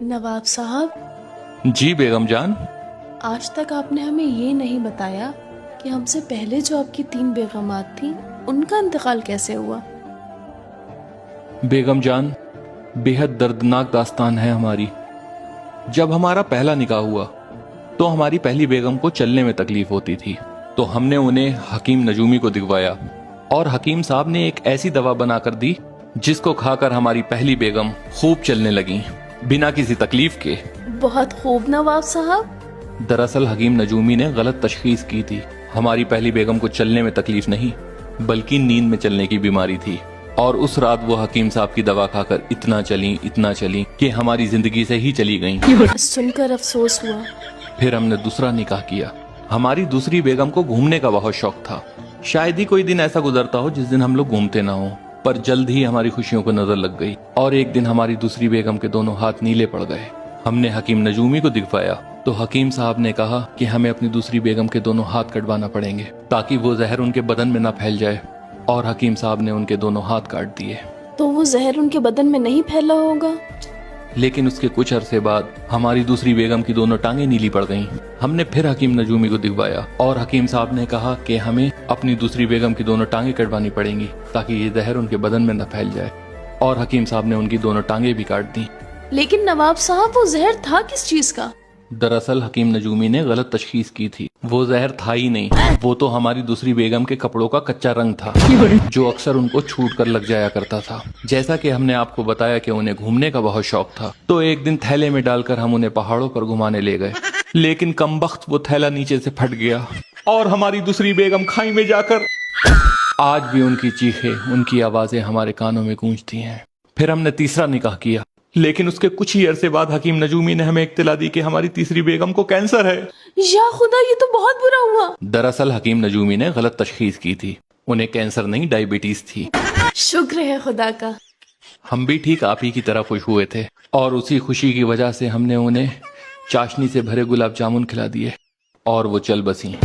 नवाब साहब। जी बेगम जान। आज तक आपने हमें ये नहीं बताया कि हमसे पहले जो आपकी 3 बेगमात थीं उनका इंतकाल कैसे हुआ। बेगम जान, बेहद दर्दनाक दास्तान है हमारी। जब हमारा पहला निकाह हुआ तो हमारी पहली बेगम को चलने में तकलीफ होती थी, तो हमने उन्हें हकीम नजूमी को दिखवाया और हकीम साहब ने एक ऐसी दवा बनाकर दी जिसको खाकर हमारी पहली बेगम खूब चलने लगी बिना किसी तकलीफ के। बहुत खूब नवाब साहब। दरअसल हकीम नजूमी ने गलत तशखीस की थी। हमारी पहली बेगम को चलने में तकलीफ नहीं बल्कि नींद में चलने की बीमारी थी, और उस रात वो हकीम साहब की दवा खाकर इतना चली कि हमारी जिंदगी से ही चली गईं। सुनकर अफसोस हुआ। फिर हमने दूसरा निकाह किया। हमारी दूसरी बेगम को घूमने का बहुत शौक था। शायद ही कोई दिन ऐसा गुजरता हो जिस दिन हम लोग घूमते ना हो, पर जल्द ही हमारी खुशियों को नजर लग गई और एक दिन हमारी दूसरी बेगम के दोनों हाथ नीले पड़ गए। हमने हकीम नजूमी को दिखवाया तो हकीम साहब ने कहा कि हमें अपनी दूसरी बेगम के दोनों हाथ कटवाना पड़ेंगे ताकि वो जहर उनके बदन में ना फैल जाए, और हकीम साहब ने उनके दोनों हाथ काट दिए। तो वो जहर उनके बदन में नहीं फैला होगा। लेकिन उसके कुछ अरसे बाद हमारी दूसरी बेगम की दोनों टांगें नीली पड़ गईं। हमने फिर हकीम नजूमी को दिखवाया और हकीम साहब ने कहा कि हमें अपनी दूसरी बेगम की दोनों टांगें कटवानी पड़ेंगी ताकि ये जहर उनके बदन में न फैल जाए, और हकीम साहब ने उनकी दोनों टांगें भी काट दी। लेकिन नवाब साहब वो जहर था किस चीज का। दरअसल हकीम नजूमी ने गलत तशखीस की थी। वो जहर था ही नहीं, वो तो हमारी दूसरी बेगम के कपड़ों का कच्चा रंग था जो अक्सर उनको छूट कर लग जाया करता था। जैसा कि हमने आपको बताया कि उन्हें घूमने का बहुत शौक था, तो एक दिन थैले में डालकर हम उन्हें पहाड़ों पर घुमाने ले गए, लेकिन कमबख्त वो थैला नीचे से फट गया और हमारी दूसरी बेगम खाई में जाकर। आज भी उनकी चीखें, उनकी आवाजें हमारे कानों में गूंजती हैं। फिर हमने तीसरा निकाह किया, लेकिन उसके कुछ ही अरसे बाद हकीम नजूमी ने हमें इत्तला दी कि हमारी तीसरी बेगम को कैंसर है। या खुदा, ये तो बहुत बुरा हुआ। दरअसल हकीम नजूमी ने गलत तशखीस की थी। उन्हें कैंसर नहीं, डायबिटीज थी। शुक्र है खुदा का। हम भी ठीक आप ही की तरह खुश हुए थे, और उसी खुशी की वजह से हमने उन्हें चाशनी से भरे गुलाब जामुन खिला दिए और वो चल बसी।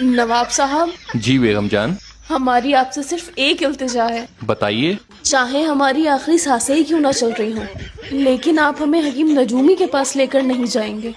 नवाब साहब। जी बेगम जान। हमारी आपसे सिर्फ एक इल्तिजा है। बताइए। चाहे हमारी आखिरी सांसें ही क्यों ना चल रही हों, लेकिन आप हमें हकीम नजूमी के पास लेकर नहीं जाएंगे।